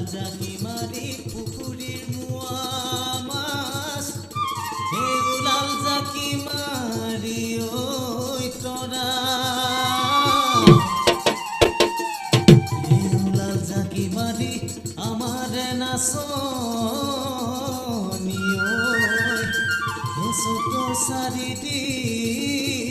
জাকি মারি পুকুরির মুয়া মাছ হে উলাল জাকি মারি ওই তরা হে উলাল জাকি মারি আমার নাচনি হে ছোট চারিদিন